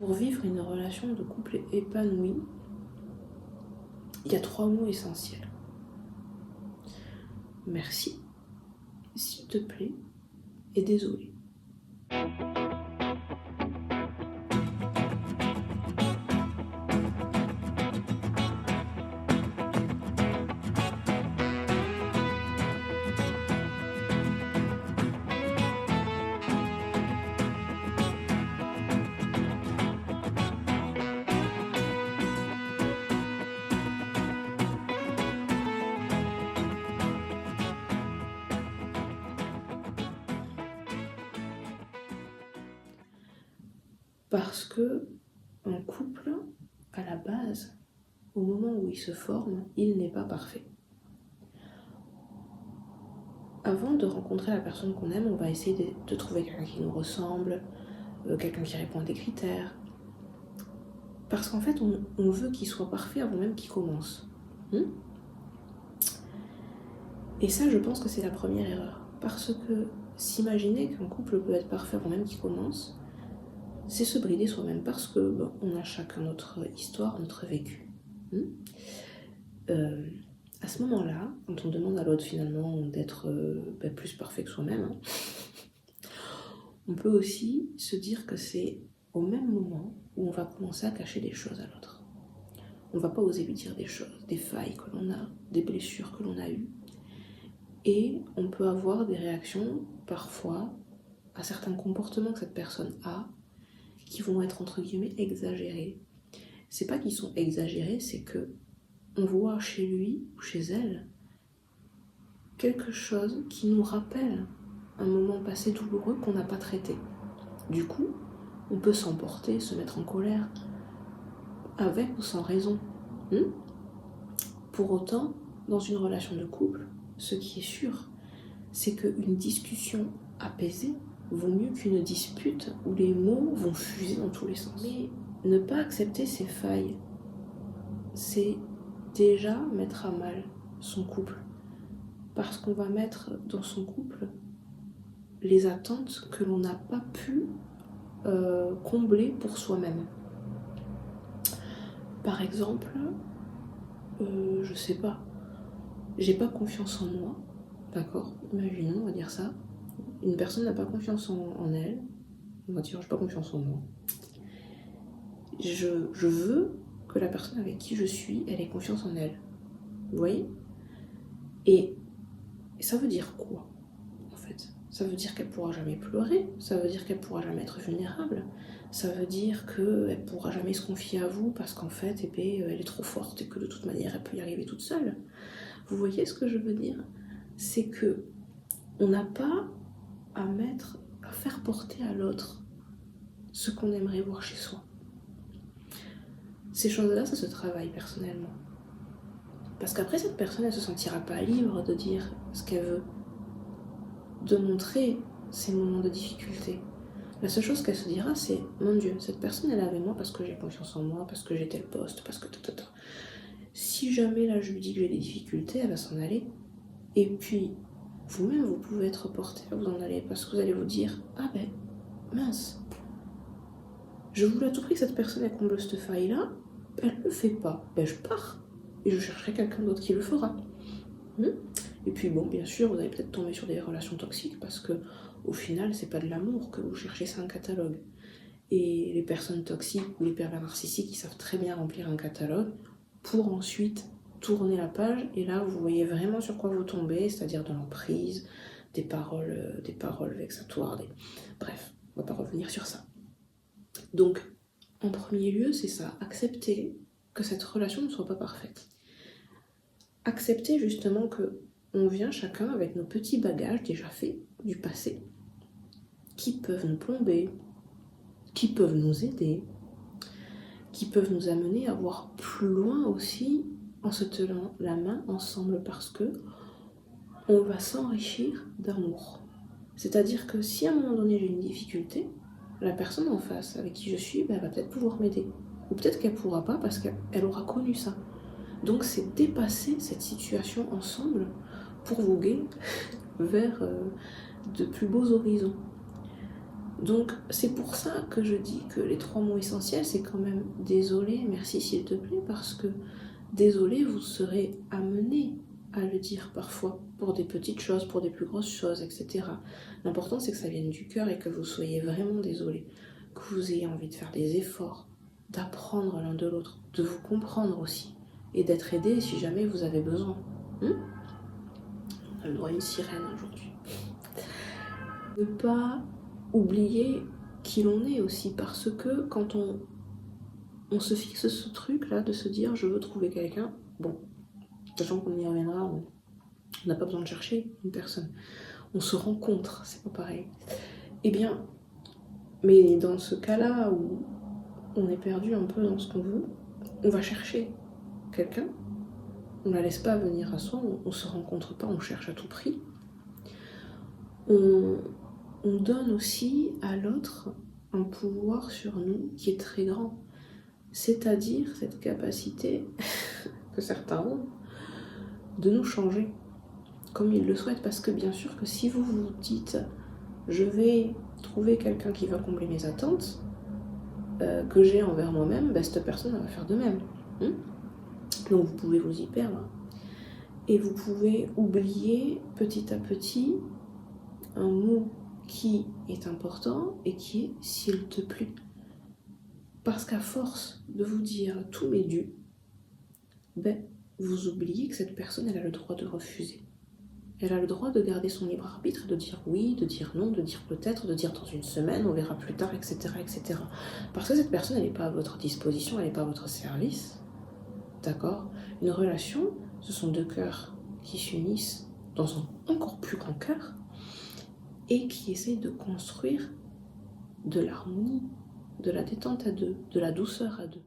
Pour vivre une relation de couple épanouie, il y a 3 mots essentiels. Merci, s'il te plaît et désolé. Parce que un couple, à la base, au moment où il se forme, il n'est pas parfait. Avant de rencontrer la personne qu'on aime, on va essayer de trouver quelqu'un qui nous ressemble, quelqu'un qui répond à des critères. Parce qu'en fait, on veut qu'il soit parfait avant même qu'il commence. Et ça, je pense que c'est la première erreur. Parce que s'imaginer qu'un couple peut être parfait avant même qu'il commence, c'est se brider soi-même parce que on a chacun notre histoire, notre vécu. À ce moment-là, quand on demande à l'autre finalement d'être plus parfait que soi-même, on peut aussi se dire que c'est au même moment où on va commencer à cacher des choses à l'autre. On va pas oser lui dire des choses, des failles que l'on a, des blessures que l'on a eues. Et on peut avoir des réactions parfois à certains comportements que cette personne a qui vont être entre guillemets exagérés. C'est pas qu'ils sont exagérés, c'est que on voit chez lui ou chez elle quelque chose qui nous rappelle un moment passé douloureux qu'on n'a pas traité. Du coup, on peut s'emporter, se mettre en colère, avec ou sans raison. Pour autant, dans une relation de couple, ce qui est sûr, c'est qu'une discussion apaisée vaut mieux qu'une dispute où les mots vont fuser dans tous les sens. Mais ne pas accepter ses failles, c'est déjà mettre à mal son couple. Parce qu'on va mettre dans son couple les attentes que l'on n'a pas pu combler pour soi-même. Par exemple, je sais pas, j'ai pas confiance en moi, d'accord ? Imaginons, on va dire ça. Une personne n'a pas confiance en elle, on va dire j'ai pas confiance en moi. Je veux que la personne avec qui je suis, elle ait confiance en elle. Vous voyez ? Et ça veut dire quoi, en fait ? Ça veut dire qu'elle pourra jamais pleurer, ça veut dire qu'elle pourra jamais être vulnérable, ça veut dire qu'elle pourra jamais se confier à vous parce qu'en fait, elle est trop forte et que de toute manière, elle peut y arriver toute seule. Vous voyez ce que je veux dire ? C'est que on n'a pas à faire porter à l'autre ce qu'on aimerait voir chez soi. Ces choses-là, ça se travaille personnellement. Parce qu'après, cette personne, elle se sentira pas libre de dire ce qu'elle veut, de montrer ses moments de difficulté. La seule chose qu'elle se dira, c'est « Mon Dieu, cette personne, elle est avec moi parce que j'ai confiance en moi, parce que j'ai tel poste, parce que... » Si jamais, là, je lui dis que j'ai des difficultés, elle va s'en aller. Et puis, vous-même, vous pouvez être porté à vous en aller parce que vous allez vous dire « Ah ben, mince, je voulais à tout prix que cette personne, elle comble cette faille-là, elle ne le fait pas. Ben, je pars et je chercherai quelqu'un d'autre qui le fera. » Et puis bon, bien sûr, vous allez peut-être tomber sur des relations toxiques parce que au final, c'est pas de l'amour que vous cherchez, c'est un catalogue. Et les personnes toxiques ou les pervers narcissiques, ils savent très bien remplir un catalogue pour ensuite tourner la page. Et là, vous voyez vraiment sur quoi vous tombez, c'est-à-dire de l'emprise, des paroles vexatoires. Bref, on va pas revenir sur ça. Donc, en premier lieu, c'est ça, accepter que cette relation ne soit pas parfaite. Accepter justement que on vient chacun avec nos petits bagages déjà faits du passé, qui peuvent nous plomber, qui peuvent nous aider, qui peuvent nous amener à voir plus loin aussi en se tenant la main ensemble parce que on va s'enrichir d'amour. C'est-à-dire que si à un moment donné j'ai une difficulté, la personne en face avec qui je suis, elle va peut-être pouvoir m'aider. Ou peut-être qu'elle pourra pas parce qu'elle aura connu ça. Donc c'est dépasser cette situation ensemble pour voguer vers de plus beaux horizons. Donc c'est pour ça que je dis que les 3 mots essentiels, c'est quand même désolé, merci s'il te plaît, parce que désolé, vous serez amené à le dire parfois, pour des petites choses, pour des plus grosses choses, etc. L'important c'est que ça vienne du cœur et que vous soyez vraiment désolé, que vous ayez envie de faire des efforts, d'apprendre l'un de l'autre, de vous comprendre aussi, et d'être aidé si jamais vous avez besoin. On a le droit à une sirène aujourd'hui. Ne pas oublier qui l'on est aussi, parce que quand on se fixe ce truc là de se dire je veux trouver quelqu'un, bon, sachant qu'on y reviendra, on n'a pas besoin de chercher une personne, on se rencontre, c'est pas pareil. Eh bien, mais dans ce cas-là où on est perdu un peu dans ce qu'on veut, on va chercher quelqu'un, on la laisse pas venir à soi, on se rencontre pas, on cherche à tout prix. On donne aussi à l'autre un pouvoir sur nous qui est très grand, c'est-à-dire cette capacité que certains ont de nous changer comme ils le souhaitent, parce que bien sûr que si vous vous dites je vais trouver quelqu'un qui va combler mes attentes que j'ai envers moi-même, cette personne va faire de même. Donc vous pouvez vous y perdre et vous pouvez oublier petit à petit un mot qui est important et qui est s'il te plaît. Parce qu'à force de vous dire tout m'est dû, vous oubliez que cette personne, elle a le droit de refuser. Elle a le droit de garder son libre arbitre, de dire oui, de dire non, de dire peut-être, de dire dans une semaine, on verra plus tard, etc. etc. Parce que cette personne, elle n'est pas à votre disposition, elle n'est pas à votre service. D'accord ? Une relation, ce sont deux cœurs qui s'unissent dans un encore plus grand cœur et qui essayent de construire de l'harmonie, de la détente à deux, de la douceur à deux.